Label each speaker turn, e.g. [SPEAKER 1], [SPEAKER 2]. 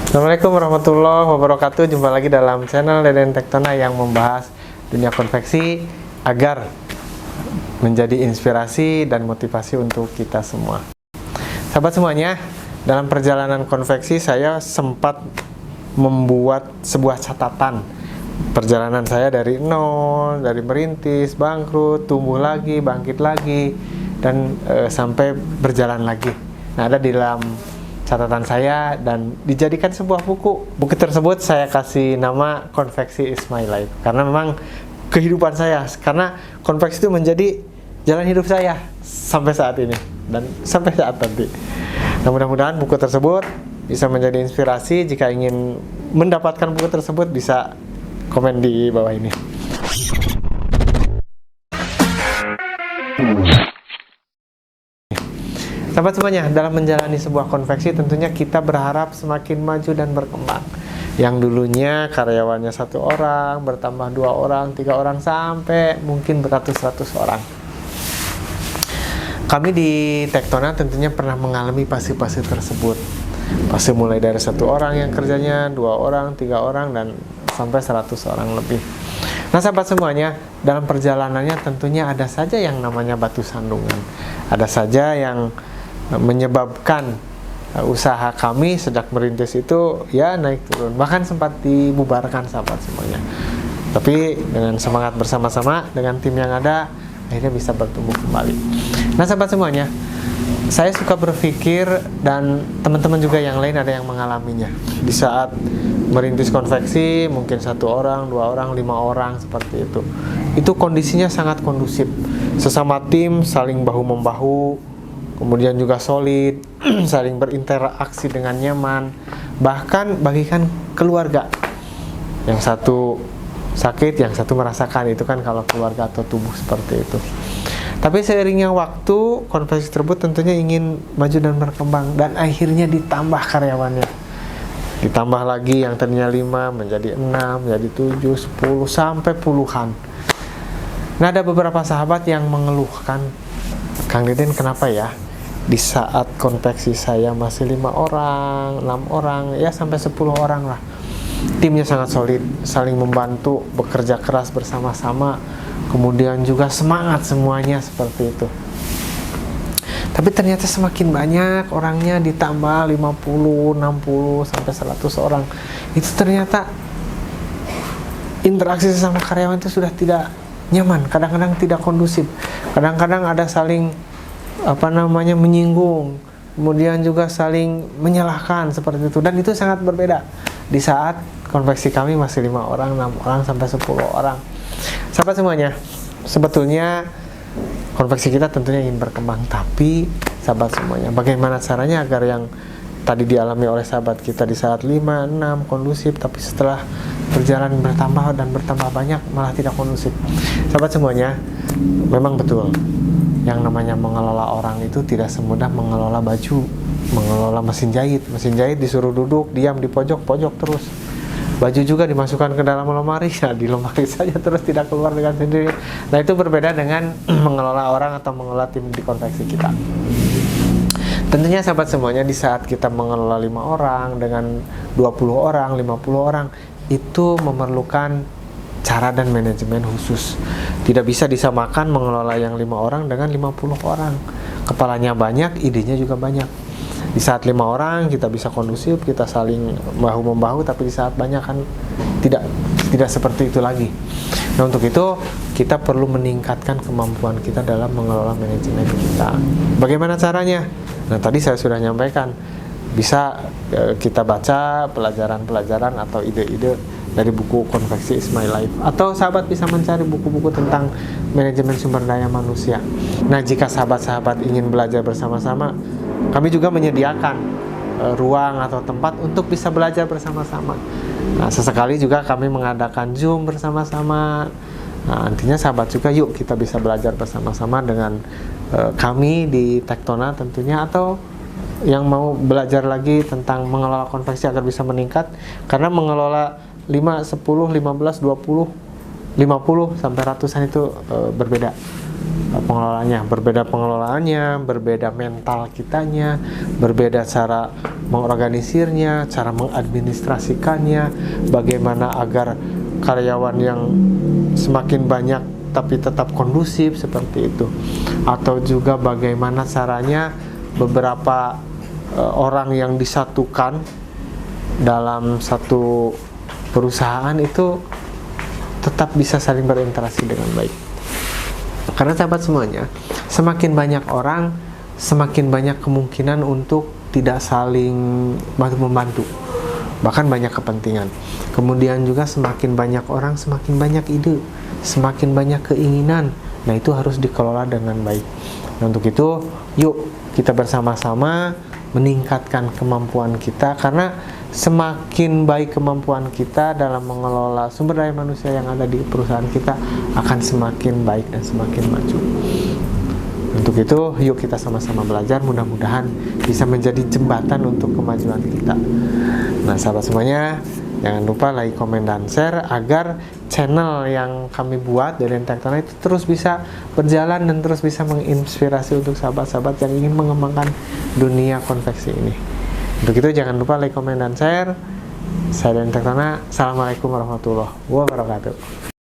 [SPEAKER 1] Assalamualaikum warahmatullahi wabarakatuh. Jumpa lagi dalam channel Deden Tektona yang membahas dunia konveksi agar menjadi inspirasi dan motivasi untuk kita semua. Sahabat semuanya, dalam perjalanan konveksi saya sempat membuat sebuah catatan perjalanan saya dari nol, dari merintis, bangkrut, tumbuh lagi, bangkit lagi, dan sampai berjalan lagi. Nah, ada di dalam catatan saya dan dijadikan sebuah buku. Buku tersebut saya kasih nama Konveksi is my life, karena memang kehidupan saya, karena konveksi itu menjadi jalan hidup saya sampai saat ini dan sampai saat nanti. Nah, mudah-mudahan buku tersebut bisa menjadi inspirasi. Jika ingin mendapatkan buku tersebut, bisa komen di bawah ini. Sahabat semuanya, dalam menjalani sebuah konveksi tentunya kita berharap semakin maju dan berkembang. Yang dulunya karyawannya 1 orang, bertambah 2 orang, 3 orang, sampai mungkin beratus-ratus orang. Kami di Tektona tentunya pernah mengalami fase-fase tersebut. Fase mulai dari 1 orang yang kerjanya, 2 orang, 3 orang, dan sampai 100 orang lebih. Nah, sahabat semuanya, dalam perjalanannya tentunya ada saja yang namanya batu sandungan. Ada saja yang menyebabkan usaha kami sejak merintis itu ya naik turun, bahkan sempat dibubarkan, sahabat semuanya. Tapi dengan semangat bersama-sama dengan tim yang ada, akhirnya bisa bertumbuh kembali. Nah, sahabat semuanya, saya suka berpikir, dan teman-teman juga yang lain ada yang mengalaminya. Di saat merintis konveksi, mungkin 1 orang, 2 orang, 5 orang, seperti itu. Itu kondisinya sangat kondusif. Sesama tim saling bahu-membahu, kemudian juga solid, saling berinteraksi dengan nyaman, bahkan bagikan keluarga. Yang satu sakit, yang satu merasakan, itu kan kalau keluarga atau tubuh seperti itu. Tapi seiringnya waktu, konveksi tersebut tentunya ingin maju dan berkembang, dan akhirnya ditambah karyawannya. Ditambah lagi yang tadinya 5 menjadi 6, menjadi 7, 10, sampai puluhan. Nah, ada beberapa sahabat yang mengeluhkan, Kang Deden, kenapa ya di saat konveksi saya masih 5 orang, 6 orang, ya sampai 10 orang lah, timnya sangat solid, saling membantu, bekerja keras bersama-sama, kemudian juga semangat semuanya seperti itu. Tapi ternyata semakin banyak orangnya, ditambah 50, 60, sampai 100 orang, itu ternyata interaksi sesama karyawan itu sudah tidak nyaman, kadang-kadang tidak kondusif, kadang-kadang ada saling menyinggung, kemudian juga saling menyalahkan seperti itu, dan itu sangat berbeda di saat konveksi kami masih 5 orang, 6 orang, sampai 10 orang. Sahabat semuanya, sebetulnya konveksi kita tentunya ingin berkembang, tapi sahabat semuanya, bagaimana caranya agar yang tadi dialami oleh sahabat kita di saat 5, 6 kondusif, tapi setelah berjalan bertambah dan bertambah banyak malah tidak kondusif. Sahabat semuanya, memang betul yang namanya mengelola orang itu tidak semudah mengelola baju, mengelola mesin jahit. Mesin jahit disuruh duduk diam di pojok terus. Baju juga dimasukkan ke dalam lemari, ya di lemari saja terus, tidak keluar dengan sendiri. Nah, itu berbeda dengan mengelola orang atau mengelola tim di konveksi kita. Tentunya sahabat semuanya, di saat kita mengelola 5 orang dengan 20 orang, 50 orang, itu memerlukan cara dan manajemen khusus. Tidak bisa disamakan mengelola yang 5 orang dengan 50 orang. Kepalanya banyak, idenya juga banyak. Di saat 5 orang kita bisa kondusif, kita saling bahu-membahu, tapi di saat banyak kan tidak seperti itu lagi. Nah, untuk itu kita perlu meningkatkan kemampuan kita dalam mengelola manajemen kita. Bagaimana caranya? Nah, tadi saya sudah nyampaikan, bisa kita baca pelajaran-pelajaran atau ide-ide dari buku Konveksi is my life, atau sahabat bisa mencari buku-buku tentang manajemen sumber daya manusia. Nah, jika sahabat-sahabat ingin belajar bersama-sama, kami juga menyediakan ruang atau tempat untuk bisa belajar bersama-sama. Nah, sesekali juga kami mengadakan Zoom bersama-sama. Nah, nantinya sahabat juga, yuk kita bisa belajar bersama-sama dengan kami di Tektona tentunya, atau yang mau belajar lagi tentang mengelola konveksi agar bisa meningkat, karena mengelola 5, 10, 15, 20, 50 sampai ratusan itu berbeda. pengelolaannya, berbeda mental kitanya, berbeda cara mengorganisirnya, cara mengadministrasikannya, bagaimana agar karyawan yang semakin banyak tapi tetap kondusif seperti itu, atau juga bagaimana caranya beberapa orang yang disatukan dalam satu perusahaan itu tetap bisa saling berinteraksi dengan baik. Karena sahabat semuanya, semakin banyak orang, semakin banyak kemungkinan untuk tidak saling membantu, bahkan banyak kepentingan. Kemudian juga semakin banyak orang, semakin banyak ide, semakin banyak keinginan. Nah, itu harus dikelola dengan baik. Nah, untuk itu, yuk kita bersama-sama meningkatkan kemampuan kita, karena semakin baik kemampuan kita dalam mengelola sumber daya manusia yang ada di perusahaan kita, akan semakin baik dan semakin maju. Untuk itu, yuk kita sama-sama belajar, mudah-mudahan bisa menjadi jembatan untuk kemajuan kita. Nah, sahabat semuanya, jangan lupa like, komen, dan share agar channel yang kami buat dari Tektonik itu terus bisa berjalan dan terus bisa menginspirasi untuk sahabat-sahabat yang ingin mengembangkan dunia konveksi ini. Untuk itu jangan lupa like, komen, dan share. Saya Tektonik. Assalamualaikum warahmatullahi wabarakatuh.